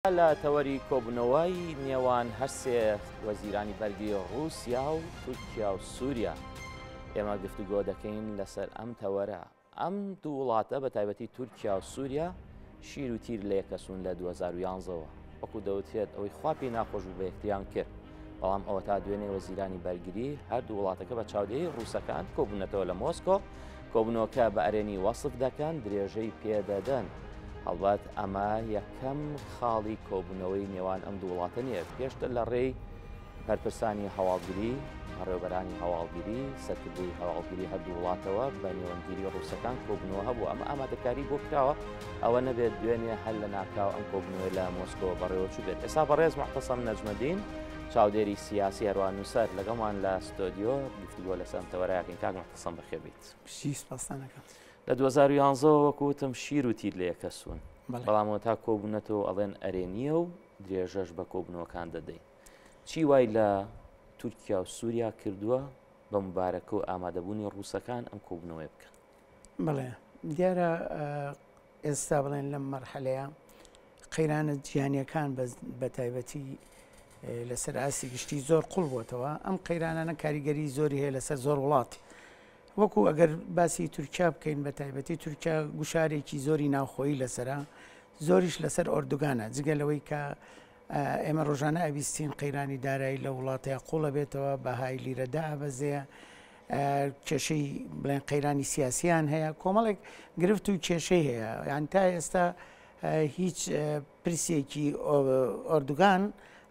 لە تەوەری کۆبوونەوەی نێوان هەرسێ وەزیرانی بەرگری ڕووسیا و تورکیا و سووریا ئێمە گفتوگۆ دەکەین لەسەر ئەم تەوەرە. ئەم دوو وڵاتە بە تایبەتی تورکیا و سووریا شیر و تیر لە یەکەسوون لە 2011ەوە وەکو دەوتێت ئەوەی خواپی ناخۆش و بە یەکتریان کرد، بەڵام ئەوە تا دوێنێ وەزیرانی بەرگری هەردوو وڵاتەکە بە چاودێری ڕووسەکان کۆبوونەتەوە لە مۆسکۆ. کۆبوونەوەکە بە ئەرێنی وەسف دەکەن، درێژەی پێدەدەن. هەڵبەت ئەمە یەکەم خاڵی کۆبوونەوەی نێوان ئەم دوو وڵاتە نیە. پێشتر لە ڕێی هەرپرسانی هەواڵگیری، هەڕێوەبەرانی هەواڵگیری، سەرکردەی هەواڵگیری هەردوو وڵاتەوە بە نێوەندگیری ڕووسەکان کۆبوونەوە هەبوو. ئەمە ئامادەکاری بۆ کراوە ئەوە نەبێت دوێنێ هەر لە ناکاو ئەم کۆبوونەوەی لە مۆسکۆ بەڕێوەچوو بێت. ئێستا بەڕێز موحتەسەم نەجمەدین، چاودێری سیاسی هەروە نووسەر، لەگەڵمان لە ستۆدیۆ گفتوگۆ لەسەر تەوەرەکەین. کاک موحتەسەم بەخێر بیت. لە 2011 وەکوتم شیر و تیر لە یەکەسوون، بەڵامەوە تا کۆبوونەتەوە ئەڵێن ئەرێنیە و درێژەش بە کۆبوونەوەکان دەدەین. چی وای لە تورکیا و سووریا کردووە بە مبارەکە و ئامادەبوونی ڕووسەکان ئەم کۆبوونەوەی بکەن؟ بڵێ دیارە ئێستا بڵێن لەم مەرحەلەیە قەیرانە جیهانیەکان بە تایبەتی لەسەر ئاسی گشتی زۆر قوڵ بووتەوە. ئەم قەیرانانە کاریگەری زۆری هەیە لەسەر زۆر وڵاتی، وەکو ئەگەر باسی تورکیا بکەین بە تایبەتی تورکیا گوشارێکی زۆری ناوخۆیی لەسرە، زۆریش لەسەر ئۆردوگانە، جگەلەوەی کە ئێمە ڕۆژانە ئەویستین قەیرانی دارایی لە وڵاتەیە قوڵە بێتەوە، بەهای لیرەدا ئەبەزەیە، کێشەی بڵێن قەیرانی سیاسیان هەیە، کۆمەڵێک گرفت و کێشەی هەیە. یان تا ئێستا هیچ پرسێکی ئۆردوگان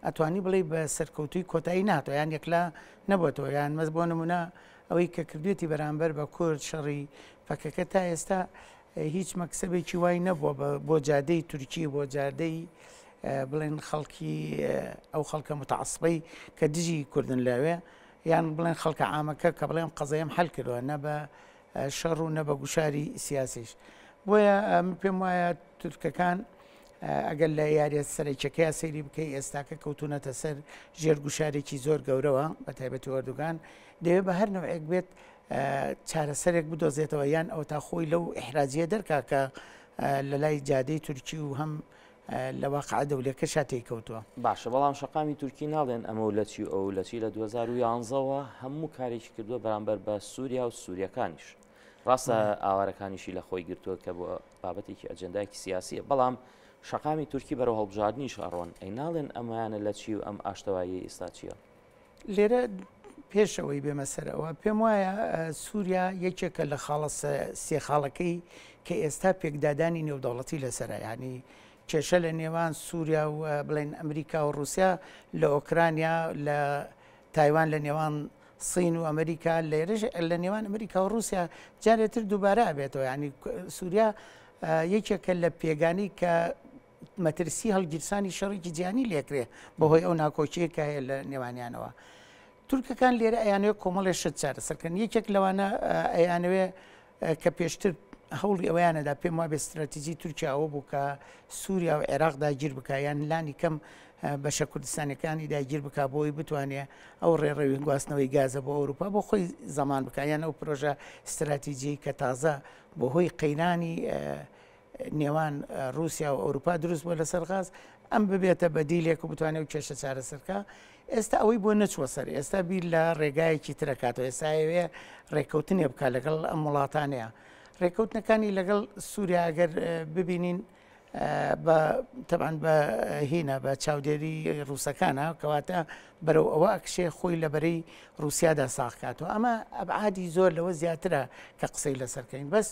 ئەتوانی بڵێ بە سەرکەوتوی کۆتایی ناتۆ، یان یەکلا نەبووتەوە، یان مەز بۆ نمونە ئەوەی کە کردوێتی بەرامبەر بە کورد شەڕی فەکەکە تا ئێستا هیچ مەکسەبێکی وای نەبووە بۆ جادەی تورکی، بۆ جادەی بڵێن خەڵکی ئەو خەڵکە متعەسبەی کە دژی کوردن لاوێ، یان بڵێن خەڵکە عامەکە کە بڵێم قەزەیەم حەل کردووە، نە بە شەڕ و نە بە گوشاری سیاسیش. بۆیە پێم وایە تورکەکان ئەگەر لە یاریە سەرچەکەی سەیری بکەی ئێستاکە کەوتونەتە سەر ژێرگوشارێکی زۆر گەورەوە بە تایبەتی ئۆردوگان، دەوێت بە هەر نەوەیەک بێت چارەسەرێک بدۆزێتەوە، یان ئەو تا خۆی لەو ئیحراجیە دەرکا کە لە لای جادەی تورکی و هەم لە واقع دەولەکە شاتێک کەوتووە. باشە، بەڵام شەقامی تورکی ناڵێن ئەمە و لەچی ئەو لەچی لە 2011ەوە هەموو کارێکی کردووە بەرامبەر بە سووریا و سووریەکانیش. ڕاستە ئاوارەکانیشی لە خۆی گرتووە کە بۆ بابەتێکی ئەجەندایەکی سیاسیە، بەڵام شەقامی تورکی بەرەو هەڵبژاردنیش ئەڕۆن. ئەی ناڵێن ئەمەیانە لە چی و ئەم ئاشتەوایی ئێستا چییە؟ لێرە پێشەوەی بێمە سەرەوە پێم وایە سووریا یەکێکە لە خاڵە سێ خاڵەکەی کە ئێستا پێکدادانی نێودەوڵەتی لەسەرە، ینی کێشە لە نێوان سووریا و بڵێن ئەمریکا و رووسیا، لە ئۆکرانیا، لە تایوان، لە نێوان سین و ئەمریکا، لێرەش لە نێوان ئەمریکا و رووسیا جارێتتر دووبارە ئەبێتەوە. ینی سووریا یەکێکە لە پێگانی کە مەترسی هەڵگیرسانی شەڕێکی جیهانی لێکرێ بەهۆی ئەو ناکۆچیەکە هەیە لە نێوانیانەوە. تورکەکان لێرە ئەیانوێت کۆمەڵێ شت چارەسەرکردن. یەکێک لەوانە ئەیانوێ کە پێشتر هەوڵی ئەویانەدا پێم وایە استراتیژی تورکیا ئەوە بوو کە سووریا و عێراق داگیر بکە، یان لانی کەم بەشە کوردستانەکانی داگیر بکە بۆی بتوانێت ئەو ڕێڕەوی گواستنەوەی گازە بۆ ئەوروپا بۆ خۆی زەمان بکە، یان ئەو پرۆژە استراتیژی کە تازە بەهۆی قەیرانی نێوان رووسیا و ئەوروپا دروست بووە لەسەر غاز، ئەم ببێتە بەدیلێک و بتوانێت و کێشە چارەسەرکە. ئێستا ئەوەی بۆ نەچوە سەر، ئێستا بیر لە ڕێگایەکی ترەکاتەوە، ئێستا ئەوێ ڕێککەوتنێ بکە لەگەڵ ئەم وڵاتانەیە. ڕێککەوتنەکانی لەگەڵ سووریا ئەگەر ببینین تەبعاً بە هینە بە چاودێری ڕووسەکانە، کەواتە بەرەو ئەوە ئەکشێ خۆی لەبەرەی رووسیادا ساغکاتەوە. ئەمە ئەبعادی زۆر لەوە زیاترە کە قسەی لەسەرکەین. بەس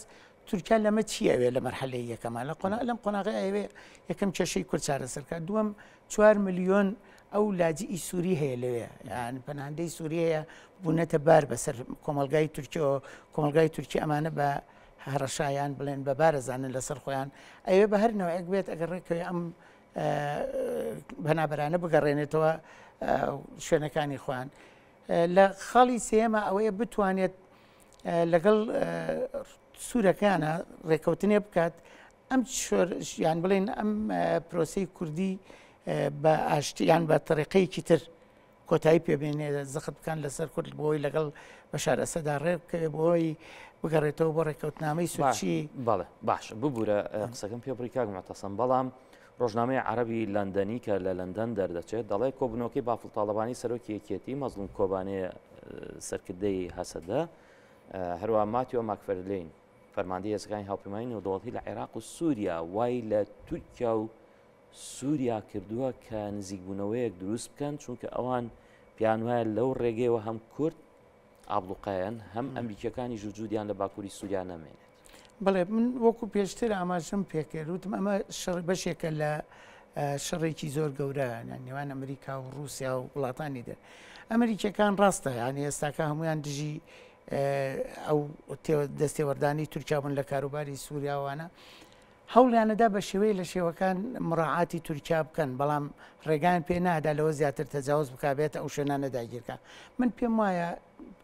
تورکیا لەمە چی ئەوێ لە مەرحەلەی یەکەمان لەم قۆناغی ئەوێ یەکەم کێشەی کورد چارەسەرکە، دووەم 4 ملیۆن ئەو لاجئی سووری هەیە لەوێ، یان پەناهندەی سووری هەیە بوونەتە بار بەسەر کۆمەلگای تورکیەوە. کۆمەلگای تورکی ئەمانە بە هەڕەشایان بڵێن بە بارەزانن لەسەر خۆیان، ئەوێ بە هەر نەوەیەک بێت ئەگەر ڕێکەوەی ئەم بەنابەرانە بگەڕێنێتەوە شوێنەکانی خۆیان. لە خاڵی سێمە ئەوەیە بتوانێت لەگەڵ سوورەکانە ڕێکەوتنێ بکات، ئەم یان بڵێن ئەم پرۆسەی کوردی بە ئاشتیان بە تەریقەیەکی تر کۆتایی پێبێنێ، زەخت بکان لەسەر کورد بۆی لەگەڵ بەشار ئەسەدا ڕێ بکەوێ بۆی بگەڕێتەوە بۆ ڕێکەوتنامەی سوچی. بەڵێ باش ببوورە قسەکەم پێ بڕی کاک موحتەسەم، بەڵام ڕۆژنامەی عەرەبی لەندەنی کە لە لەندەن دەردەچێت دەڵێ کۆبنەوەکەی باڵ تاڵەبانی سەرۆکی یەکێتی مەزلوم کۆبانەی سەرکردەی هەسەدە هەروە ماتیۆ ماکفەرلین فەرماندەی هێزەکانی هاوپەیمانی نێودەوڵەتی لە عێراق و سووریا وای لە تورکیا و سووریا کردووە کە نزیکبوونەوەیەک دروست بکەن چونکە ئەوان پیان وایە لەو ڕێگەیەوە هەم کورد ئابلوقەیەن هەم ئەمریکەکانی ژوجودیان لە باکووری سووریا نامێنێت. بڵێ من وەکو پێشتر ئاماژەم پێکرد وتم ئەمە بەشێکە لە شەڕێکی زۆر گەورە نێوان ئەمریکا و رووسیا و وڵاتانی دەر ئەمریکەکان ڕاستە ینی ئێستاکە هەمویان دژی ئەو دەستێوەردانی تورکیا بوون لە کاروباری سووریاوانە هەوڵیانەدا بە شێوەیە لە شێوەکان مڕاعاتی تورکیا بکەن بەڵام ڕێگان پێ نادا لەوە زیاتر تەجاوز بکبێتە ئەو شوێنانە داگیرکە من پێم وایە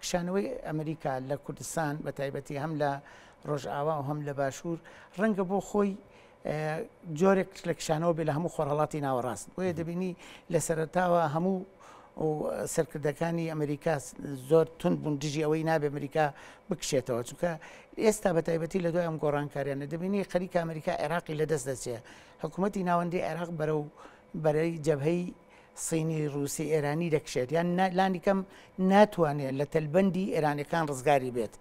کشانەوەی ئەمریکا لە کوردستان بە تایبەتی هەم لە ڕۆژئاوا و هەم لە باشوور ڕەنگە بۆ خۆی جۆرێک لە کشانەوە بێ لە هەموو خۆرهڵاتی ناوەڕاست بۆیە دەبینی لە سەرەتاوە هەموو و سەرکردەکانی ئەمریکا زۆر تون بوون دژی ئەوەی نابێ ئەمریکا بکشێتەوە چونکە ئێستا بە تایبەتی لە دوای ئەم گۆڕانکاریانە دەبینی خەریکە ئەمریکا عێراقی لەدەست دەچێت حکوومەتی ناوەندی عێراق بەرەی جەبهەی سینی رووسی ئێرانی دەکشێت یان لانیکەم ناتوانێت لە تەلبەندی ئێرانەکان ڕزگاری بێت.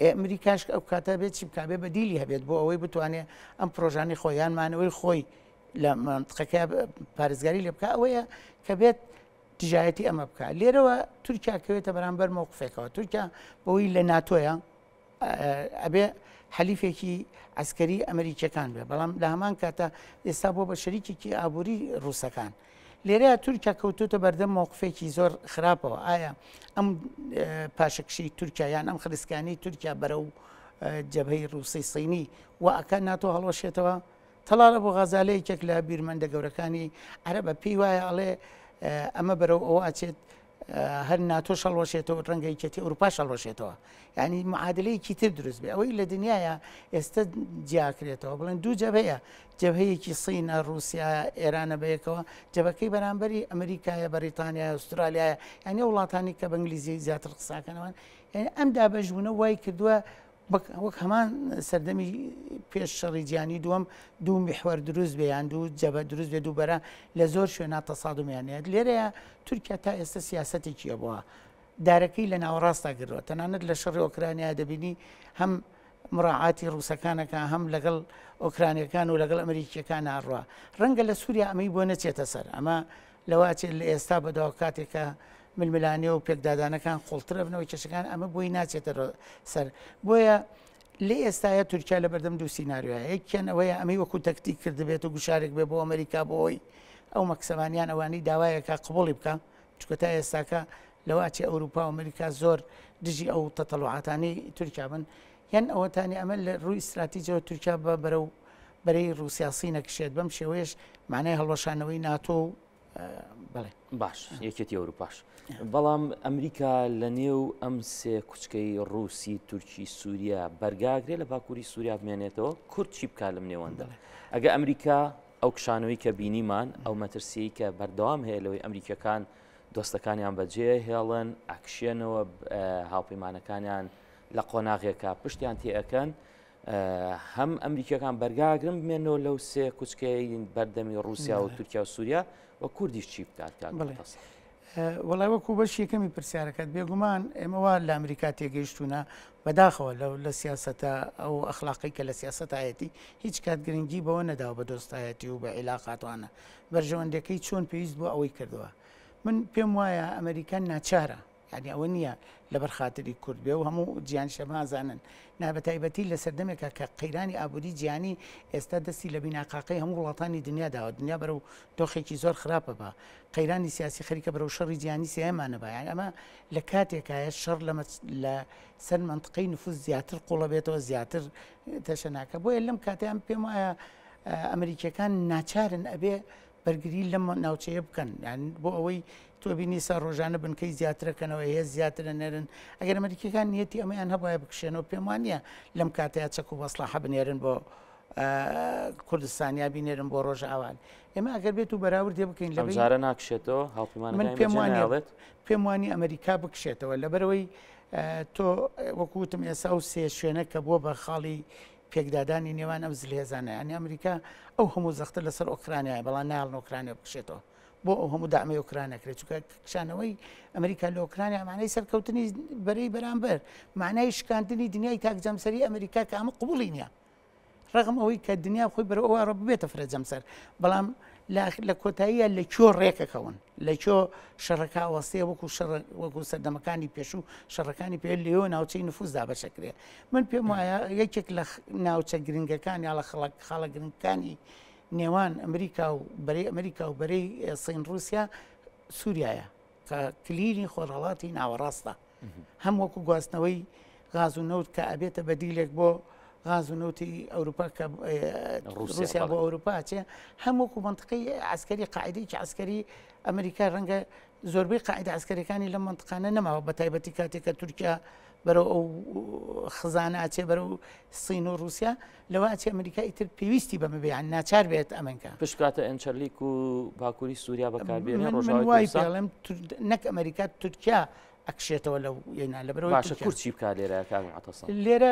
ئەمریکاش ئەو کاتە بێت چی بکابێ بەدیلی هەبێت بۆ ئەوەی بتوانێت ئەم پرۆژانی خۆیانمانەوەی خۆی لە منطقەکە پارێزگاری لێ بکە ئەوەیە کە بێت تجایەتی ئەمە بکە لێرەوە تورکیا کەوێتە بەرامبەر مووقفێکەوە تورکیا بەوەی لە ناتۆیە ئەبێ حەلیفێکی عسکەری ئەمریکیەکان بێ بەڵام لە هەمان کاتە ئێستا بۆ بە شەریکێکی ئابووری ڕووسەکان لێرەیە تورکیا کەوتوتە بەردەم مووقفێکی زۆر خراپەوە ئایا ئەم پاشەکشی تورکیا یان ئەم خلیسکانی تورکیا بەرە و جەبهەی ڕووسی سینی و ئەکە ناتۆ هەڵوەشێتەوە تەڵالە بۆ غەزالەیەکێک لە بیرمەندە گەورەکانی عەرەبە پێی وایە ئەڵێ ئەمە بەرەو ئەوە ئاچێت هەر ناتۆ شەڵوەشێتەوە ڕەنگەیکەتی ئەوروپا شەڵوەشێتەوە یعنی معادلەیەکی تر دروست بێ ئەوەی لە دنیاە ئێستا جیاکرێتەوە بڵێن دوو جەبهەیە جەبهەیەکی سینە رووسیا ئێرانە بەیەکەوە جەبەکەی بەرامبەری ئەمریکایە بەریتانیا ئوسترالیایە یعنی وڵاتانی کە بەنگلیزی زیاتر قساکەنەوەن یعنی ئەم دابەشبوونە وای کردووە وەک هەمان سەردەمی پێش شەڕی جیهانی دووەم دوو میحوەر دروست بێ یان دوو جەبە دروست بێ دووبەرە لە زۆر شوێنە تەسادومیانەیە لێرەیە تورکیا تا ئێستا سیاسەتێکیە بووە دارەکەی لە ناوەڕاستە گرەوە تەنانەت لە شەڕی ئۆکرانیا دەبینی هەم مڕاعاتی ڕووسەکانەکە هەم لەگەڵ ئۆکرانیەکان و لەگەڵ ئەمریکیەکان هاڕوە ڕەنگە لە سووریا ئەمەی بۆ نەچێتە سەر ئەمە لەواچێت لە ئێستا بەداوە کاتێکە ململانێ و پێکدادانەکان خۆڵترە بنەوەی کێشەکان ئەمە بۆی ناچێتە سەر بۆیە لێ ئێستاە تورکیا لە بەردەم دوو سینناریوە یەکیان ئەوەیە ئەمەی وەکو تەکتیک کردبێت و گوشارێک بێ بۆ ئەمریکا بۆەوەی ئەو مەکسەمانیان ئەوانی داوایەکە قبوڵی بکە چکە تا ئێستاکە لەواچی ئەوروپا و ئەمریکا زۆر دژی ئەو تەتەڵوعاتانی تورکیا بن یان ئەوەتانی ئەمە لە ڕووی استراتیجەوە تورکیا بەرەی رووسیاسی نەکشێت بەم شێوەیەش معنای هەڵۆشانەوەی ناتۆ بڵێ باش یەکێتی ئەوروپاش بەڵام ئەمریکا لە نێو ئەم سێ کوچکەی ڕووسی تورکی سووریا بەرگاگرێت لە باکووری سووریا بمێنێتەوە کورد چی بکات لەم نێوەندە ئەگە ئەمریکا ئەو کشانەوەی کە بینیمان ئەو مەترسی کە بەردەوام هەیە لەوەی ئەمریکەکان دۆستەکانیان بەجێ هێڵن ئەکشێنەوە هاوپەیمانەکانیان لە قۆناغێکە پشتیان تێئەکەن هەم ئەمریکەکان بەرگاگرن بمێنەوە لەو سێ کوچکەی بەردەمی ڕووسیا و تورکیا و سووریا و کوردیش چی بکات وڵای وەکو بەش یەکەمی پرسیارەکەت بێگومان ئێمەوە لە ئەمریکا تێگەیشتونە بەداخەوە لە سیاسەتە ئەو ئەخلاقی کە لە سیاسەتایەتی هیچ کات گرنگی بەوە نەداوە بە دۆستایەتی و بە عیلاقاتوانە بەرژەوەندەکەی چۆن پێویست بوو ئەوەی کردووە من پێم وایە ئەمریکان ناچارە یعنی ئەوە نییە لەبەر خاتری کورد بێ و هەموو گیان شەمازانن نابەتایبەتی لە سەردەمێکە کە قەیرانی ئابووری گیانی ئێستا دەستی لە بیناقاقی هەموو وڵاتانی دنیاداوە دنیا بەرەو دۆخێکی زۆر خراپە بە قەیرانی سیاسی خەریکە بەرەو شەڕی گیانی سێمانە بە یان ئەمە لە کاتێکایە شەڕ لە سەر منطقەی نفوس زیاتر قوڵە بێتەوە زیاتر تەشە ناکە بۆیە لەم کاتیان پێم وایە ئەمریکیەکان ناچارن ئەبێ بەرگری لەم ناوچەیە بکەن یان بۆ ئەوەی تۆ بینی سا ڕۆژانە بنکەی زیاترەکەنەوە هێز زیاترە نێرن ئەگەر ئەمریکیەکان نیەتی ئەمەیان هەبایە بکشێنەوە پێم وانە لەم کاتەیە چەک و بەسڵاحە بنێرن بۆ کوردستانیا بینێرن بۆ ڕۆژ ئاوان ئێمە ئەگەر بێت و بەراوردێ بکەین لەجارە ناکشێتەوە من پێم وانی ئەمریکا بکشێتەوە لەبەرەوەی تۆ وەکوتم ئێسا و سێ شوێنە کە بووە بە خاڵی پێکدادانی نێوان ئەم زلێزانە ینی ئەمریکا ئەو هەموو زەختە لەسەر ئۆکرانیا بەڵام ناڵن ئۆکرانیا بکشێتەوە بۆ ئەو هەموو دامەی ئۆکرانەکرێت چونکە کشانەوەی ئەمریکا لە ئۆکرانیا معنای سەرکەوتنی بەرەی بەرامبەر معنای شکاندنی دنیای تاکجەمسەری ئەمریکا کە ئەمە قبوڵی نییە ڕغم ئەوەی کە دنیا خۆی بەرە ئەوە ببێتە فرەجەمسەر بەڵام لە کۆتاییە لە کۆ ڕێکەکەون لە کۆ شەڕەکە وەستەیە وەکو سەردەمەکانی پێش و شەڕەکانی پێ لێەوە ناوچەی نفوزدا بەشەکرێ من پێم وایە یەکێک لە ناوچە گرنگەکان یا لە خاڵە گرنگەکانی نێوان ئەمریکا و بەرەی ئەمریکا و بەرەی سین رووسیا سووریایە کە کلیلی خۆڕەڵاتی ناوەڕاستە هەم وەکو گواستنەوەی غاز و نەوت کە ئەبێتە بەدیلێک بۆ غاز و نەوتی ئەوروپا کە رووسیا بۆ ئەوروپا چێ هەم وەکو منطقەی عسکەری قاعدەیەکی عسکەری ئەمریکا ڕەنگە زۆربەی قاعدە عسکەریەکانی لەم منطقانە نەماوە بە تایبەتی کاتێک کە تورکیا بەرەو ئەو خزانە ئاچێ بەرەو سین و رووسیا لەوە ئاچێ ئەمریکای تر پێویستی بەمە بێیان ناچار بێت ئەمەکە پشکاتە ئەنچەرلیک و باکووری سووریا بەکاربێنێ ڕۆژاوای پێڵێم نەک ئەمریکا تورکیا ئەکشێتەوە لەو ینا لەبەرەوەی باشە کورد چی بکات لێرە کاگمەتەسە لێرە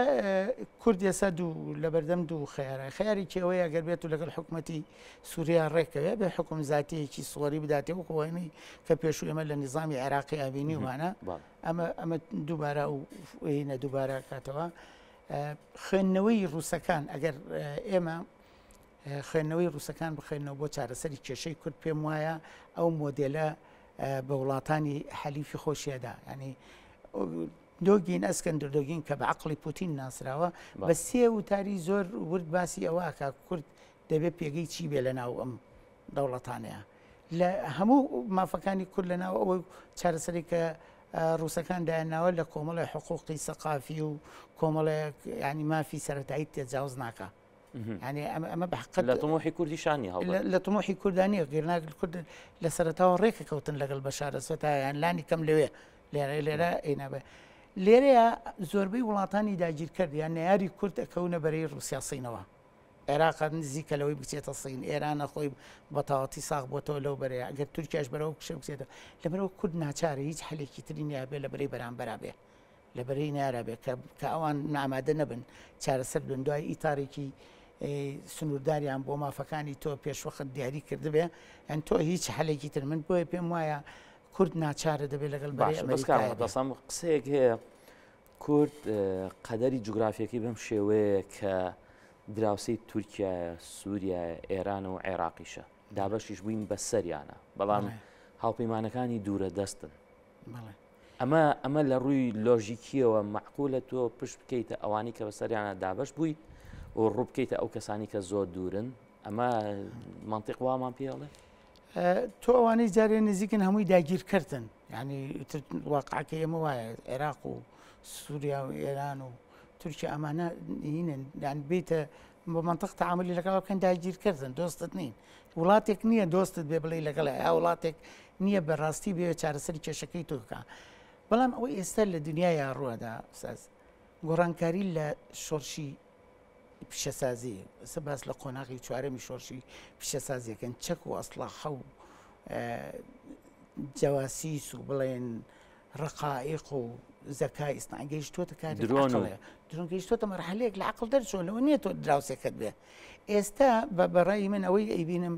کورد ێستا دوو لە بەردەم دوو خیارە خیاری کێوەیە گەر بێت و لەگەڵ حکوومەتی سووریا ڕێکەوێ بێ حکوم زاتیەکی سووەری بداتێ وەکوەوەی کە پێشوو ئێمە لە نظامی عێراقی ئابینی وانە ئەمە دووبارە و هینە دووبارە کاتەوە خوێندنەوەی ڕووسەکان ئەگەر ئێمە خوێندنەوەی ڕووسەکان بخێنەوە بۆ چارەسەری کێشەی کورد پێم وایە ئەو مۆدێلە بە وڵاتانی حەلیفی خۆشیەدا ینی دۆگین ئەسکەندەر دۆگین کە بە عقلی پوتین ناسراوە بە سێ وتاری زۆر ورد باسی ئەوەکە کورد دەبێت پێگەی چی بێ لە ناو ئەم دەوڵەتانەیە لە هەموو مافەکانی کورد لە ناو ئەوە چارەسەری کە ڕووسەکان دایانناوە لە کۆمەڵی حقوقی سەقافی و کۆمەڵێک ینی مافی سەرەتایی تێجاوز ناکە ینی ئەمە بەحقەت لە تەمۆحی کوردیشانی هەڵ لە تەمۆحی کوردانیە گیرناگل کورد لە سەرەتاوە ڕێکەکەوتن لەگەڵ بەشارە سۆتا یان لانی کەم لەوێ لێرە ئینابێ لێرەیە زۆربەی وڵاتانی داگیرکرد یان نەیاری کورد ئەکەونە بەرەی رووسیا سینەوە عێراق نزیکە لەوەی بچێتە سین ئێرانە خۆی بەتاواتی ساغ بۆتەوە لەو بەرەیە ئەگەر تورکیاش بەرەوە کشە بچێتە لەبەرەوە کورد ناچارە هیچ هەلێکی تری نیە بێ لە بەرەی بەرامبەرا بێ لە بەرەی نارە بێ کە ئەوان نامادە نەبن چارەسەر بن دوای ئیتارێکی سنوورداریان بۆ مافەکانی تۆ پێشوەخت دیاری کردبێ ئەن تۆ هیچ هەلێکی تر من بۆیە پێم وایە کورد ناچارە دەبێت لەگەڵ بەسم قسەیەک هەیە کورد قەدەری جوگرافیەکەی بەم شێوەیە کە دراوسەی تورکیا سووریا ئێران و عێراقیشە دابەشیش بووین بە سەریانە بەڵام هاوپەیمانەکانی دوورە دەستن ئەمە لە ڕووی لۆژیکیەوە معقولە تۆ پشت بکەیتە ئەوانی کە بە سەریانە دابەش بوویت و ڕوو بکەیتە ئەو کەسانی کە زۆر دوورن ئەمە منطق وامان پێڵێ تۆ ئەوانەی جارێ نزیکن هەمووی داگیرکردن ینی واقعکە ئێمە وایە عێراق و سووریا و ئێران و تورکیا ئەمانە هینن یان بێتە بە منطق تعاملی لەگەڵ بکەن داگیرکردن دۆستت نین وڵاتێک نییە دۆستت بێ بڵێ لەگەڵ یا وڵاتێک نییە بەڕاستی بێ چارەسەری کێشەکەی تۆکە بەڵام ئەوەی ئێستا لە دنیای ڕووەدا ساز گۆڕانکاری لە شۆرشی پیشەسازی سەباس لە قۆناغی چوارەمی شۆرشی پیشەسازیەکەن چەک و ئەسڵاحە و جەواسیس و بڵێن ڕقائق و زەکای ئیسنا گەیشتوتە کاری درۆن گەیشتوتە مەرحەلەیەک لە عەقڵ دەرچۆن لەوە نییە تۆ دراوسێکت بێ ئێستا بە ڕای من ئەوەی ئەیبینم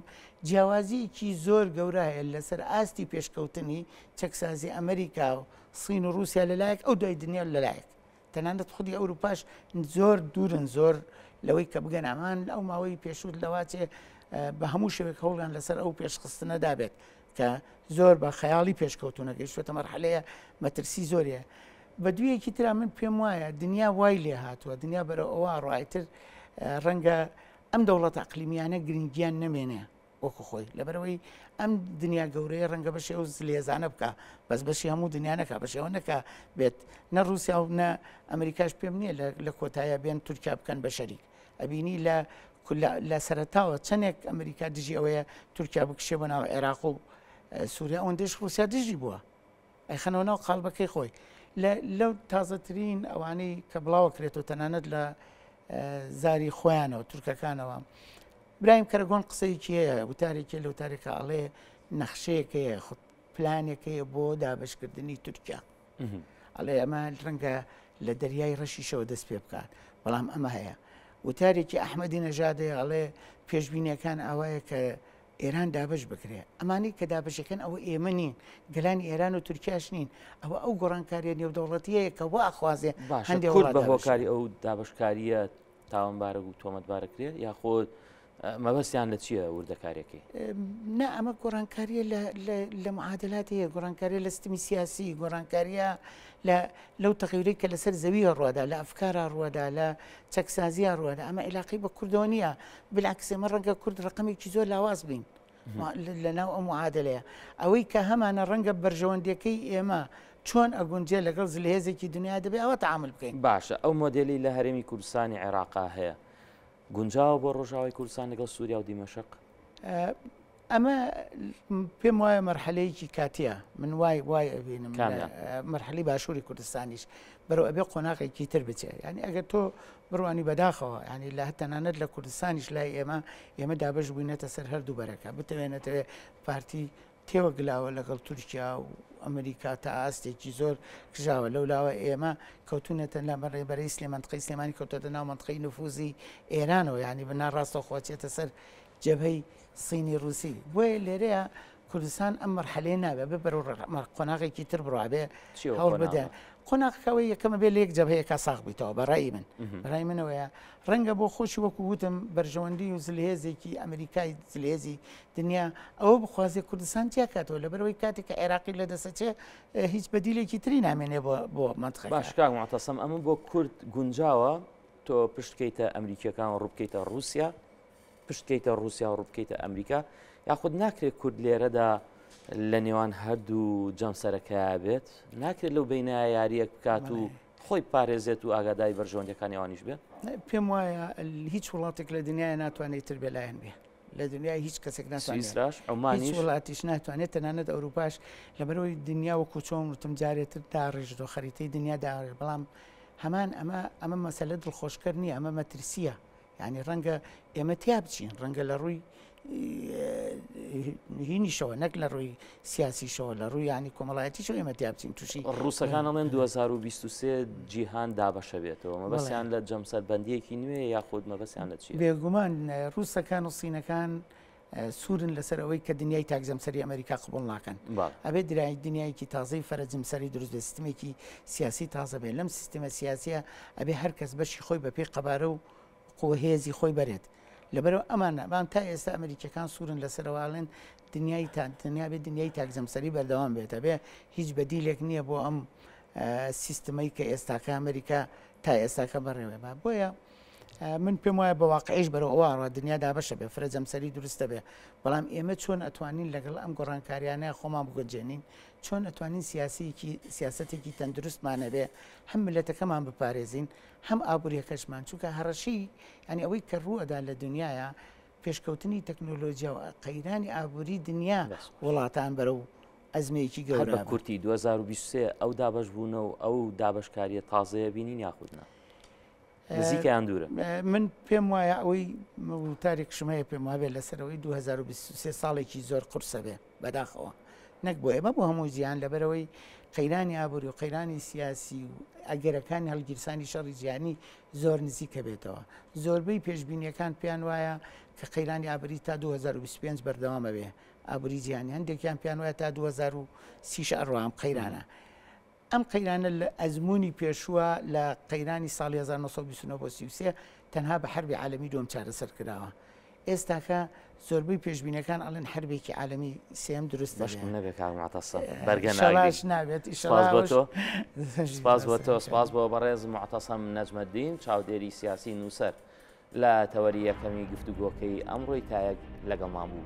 جیاوازیکی زۆر گەورە هەیە لەسەر ئاستی پێشکەوتنی چەکسازی ئەمریکا و سین و رووسیا لەلایەک ئەو دوای دنیا لەلایەک تەنانەت خودی ئەوروپاش زۆر دوورن زۆر لەوەی کە بگەن ئەمان ئەو ماوەی پێشوت لەواچێ بە هەموو شوێک هەوڵیان لەسەر ئەو پێشخستنەدا بێت کە زۆر بە خەیاڵی پێشکەوتونە گەیشتوتە مەرحەلەیە مەترسی زۆریە بە دوویەکی ترا من پێم وایە دنیا وای لێ هاتووە دنیا بەرە ئەوە ڕایتر ڕەنگە ئەم دەوڵەت ئەقلیمیانە گرنگیان نەمێنێ وەکو خۆی لەبەرەوەی ئەم دنیا گەورەیە ڕەنگە بەشێ و لێزانە بکە بەس بەشی هەموو دنیا نەکە بەشێەوە نەکە بێت نە رووسیا و نە ئەمریکاش پێم نییە لە کۆتایە بێن تورکیا بکەن بە شەریک ئەبینی لە سەرەتاوە چەندێک ئەمریکا دژی ئەوەیە تورکیا بکشێ بە ناو عێراق و سووریا ئەوەندەش رووسیا دژی بووە ئەیخەنەوە ناو قاڵبەکەی خۆی لەو تازەترین ئەوانەی کە بڵاوە کرێتەوە تەنانەت لە زاری خۆیانەوە تورکەکانەوە برایم کەرەگۆن قسەیەکی هەیە وتارێکی لە وتارێکە ئەڵێ نەخشەیەکەیە خود پلانێکەیە بۆ دابشکردنی تورکیا ئەڵێ ئەمە ڕەنگە لە دەریای ڕەشیشەوە دەست پێ بکات بەڵام ئەمە هەیە وتارێکی ئەحمەدی نەژادێ ئەڵێ پێشبینیەکان ئەوەیە کە ئێران دابش بکرێ ئەمانی کە دابشەکەن ئەوە ئێمە نین گەلانی ئێران و تورکیاش نین ئەوە ئەو گۆڕانکاریە نێودەوڵەتیەیە کە وا ئەخوازێ هەندێک کورد بە هۆکاری ئەو دابشکاریە تاوانبارە و تۆمەتبارەکرێت یاخۆ مەبەستیان لە چییە وردەکارێکی؟ نا ئەمە گۆڕانکاریە لە معادلاتەیە گۆڕانکاریە لە ستمی سیاسی گۆڕانکاریە لەو تەغیرەی کە لەسەر زەویە ڕووەدا لە ئەفکارە ڕووەدا لە چەکسازیە ڕووەدا ئەمە علاقی بە کوردەوە نییە بالعکس ئێمە ڕەنگە کورد ڕقمێکی زۆر لاواز بین لە ناو ئەم معادلەیە ئەوەی کە هەمانە ڕەنگە بەرژەوەندەکەی ئێمە چۆن ئەگونجێ لەگەڵ زلهێزێکی دنیا دەبێت ئەوە تعامل بکەین. باشە ئەو مۆدلی لە هەرێمی کوردستانی عێراقا هەیە گونجاوە بۆ ڕۆژاوای کوردستان لەگەڵ سووریا و دیمەشق؟ ئەمە پێم وایە مەرحەلەیەکی کاتیە من وای ئەبینم مەرحەلی باشووری کوردستانیش بەرەو ئەبێ قۆناغێکی تر بچێ ینی ئەگەر تۆ بڕوانی بەداخەوە ینی لە هەتەنانەت لە کوردستانیش لای ئێمە دابش بووینەتە سەر هەردوو بەرەکە بتوێنێتەوێ پارتی تێوە گلاوە لەگەڵ تورکیا و ئەمریکا تا ئاستێکی زۆر کژاوە لەولاوە ئێمە کەوتونێتە لە بەڕێبەرەی سلێمانتقی سلێمانی کەوتۆتە ناو منتقەی نفوزی ئێرانەوە ینی بناڕاستە خۆچێتە سەر جەبهەی سینی رووسی بۆیە لێرەیە کوردستان ئەم مەرحەلەیە نابێت بێ بەرەو قۆناغێکی تر بڕابێ هەوڵ بدەن قۆناغەکەوەی یەکەمە بێ لە یەک جەبهەیەکە ساغ بیتەوە بەڕای من بەڕای منەوەیە ڕەنگە بۆ خۆشی وەکو وتم بەرژەوەندی و زلهێزێکی ئەمریکای زلهێزی دنیا ئەوە بخوازێ کوردستان تیاکاتەوە لەبەرەوەی کاتێک کە عێراقی لە دەسەچێ هیچ بەدیلێکی تری نامێنێ بۆ منتخەکە. باش کاک معتەسەم ئەمە بۆ کورد گونجاوە تۆ پشتکەیتە ئەمریکیەکان و ڕووبکەیتە رووسیا پشتکەیتە رووسیا و ڕووبکەیتە ئەمریکا یاخود ناکرێت کورد لێرەدا لە نێوان هەردوو جەمسەرەکە بێت ناکرێت لەو بینە یاریەک بکات و خۆی پارێزێت و ئاگادای بەرژەوەندەکانی ئەوانیش بێت؟ پێم وایە هیچ وڵاتێک لە دنیای ناتوانێت تر بێلایەن بێ لە دنیای هیچ کەسێک ناتوانێت هیچ وڵاتیش ناتوانێت تەنانەت ئەوروپاش لەبەرەوەی دنیا وەکو چۆن وتم جارێتتر داڕێژەوە خەریتەی دنیا داڕێ بەڵام هەمان ئەمە مەسەلە دڵخۆشکەر نییە ئەمە مەترسیە ینی ڕەنگە ئێمە تیا بچین ڕەنگە لە ڕووی هینیشەوە نەک لە ڕووی سیاسیشەوە لە ڕووی ینی کۆمەڵایەتیشەوە ئێمە تیا بچین تووشی ڕووسەکان ئەڵێن 2023 جیهان دابەشە بێتەوە مەبەستیان لە جەمسەربەندیەکی نوێ یاخود مەبەستیان لە چی؟ بێگومان ڕووسەکان و سینەکان سوورن لەسەر ئەوەی کە دنیای تاکزەمسەری ئەمریکا قبول ناکەن ئەبێت درای دنیایکی تازەی فەرەجمسەری دروست بێ سیستمێکی سیاسی تازە بێت لەم سیستمە سیاسیە ئەبێ هەر کەس بەشی خۆی بە پێی قەبارە و قوهێزی خۆی بەرێت لەبەرەوە ئەمانە بام تا ئێستا ئەمریکەکان سوورن لەسەرواڵێن دنیا بێت دنیای تاکزەمسەری بەردەوام بێتە بێ هیچ بەدیلێک نییە بۆ ئەم سیستمەی کە ئێستاکە ئەمریکا تا ئێستاکە بەڕێوێ بە بۆیە من پێم وایە بە واقعیش بەرەوە ئەوڕە دنیا دابەشە بێ فرەجەمسەری دروستە بێ بەڵام ئێمە چۆن ئەتوانین لەگەڵ ئەم گۆڕانکاریانەیە خۆمان بگەنجێنین چۆن ئەتوانین سیاسەتێکی تەندروستمانە بێ هەم ملەتەکەمان بپارێزین هەم ئابوووریەکەشمان چونکە هەڕەشی ئەنی ئەوەی کە ڕووەدا لە دنیاە پێشکەوتنی تەکنۆلۆژیا و قەیرانی ئابووری دنیا وڵاتان بەرەو ئەزمەیەکی گەورە بە کورتی 2023 ئەو دابش بوونە و ئەو دابشکاریە تازەیە بینین یاخودنا نزیکیان دوورە؟ من پێم وایە ئەوەی تاریک شمەیە پێم وابێت لەسەرەوەی 2023 ساڵێکی زۆر قورسە بێ بەداخەوە نەک بۆ ئێمە بۆ هەموو جیان لەبەرەوەی قەیرانی ئابووری و قەیرانی سیاسی و ئەگەرەکانی هەڵگیرسانی شەڕی جیهانی زۆر نزیکە بێتەوە زۆربەی پێشبینیەکان پێیان وایە کە قەیرانی ئابووری تا 2025 بەردەوامە بێ ئابووری جیهانی هەندێکیان پێیان وایە تا 2030 ئەڕوام قەیرانە ئەم قەیرانە لە ئەزمموی پێشووە لە قەیرانی ساڵی 1920 تەنها بە حربی عالەمی دوم چارەسەر کراوە ئێستاکە زۆربەی پێشبینەکان ئەڵێن حربێکی عالەمی سێم دروست نەبێت بەرگەناش نابێت سپاس بۆ تۆ سپاس بۆ بەڕێز معتەسەم نەجمەدین چاودێری سیاسی نووسەر لە تەوەری یەکەمی گفتوگۆکەی ئەمڕۆی تایەک لەگەڵمان بوو.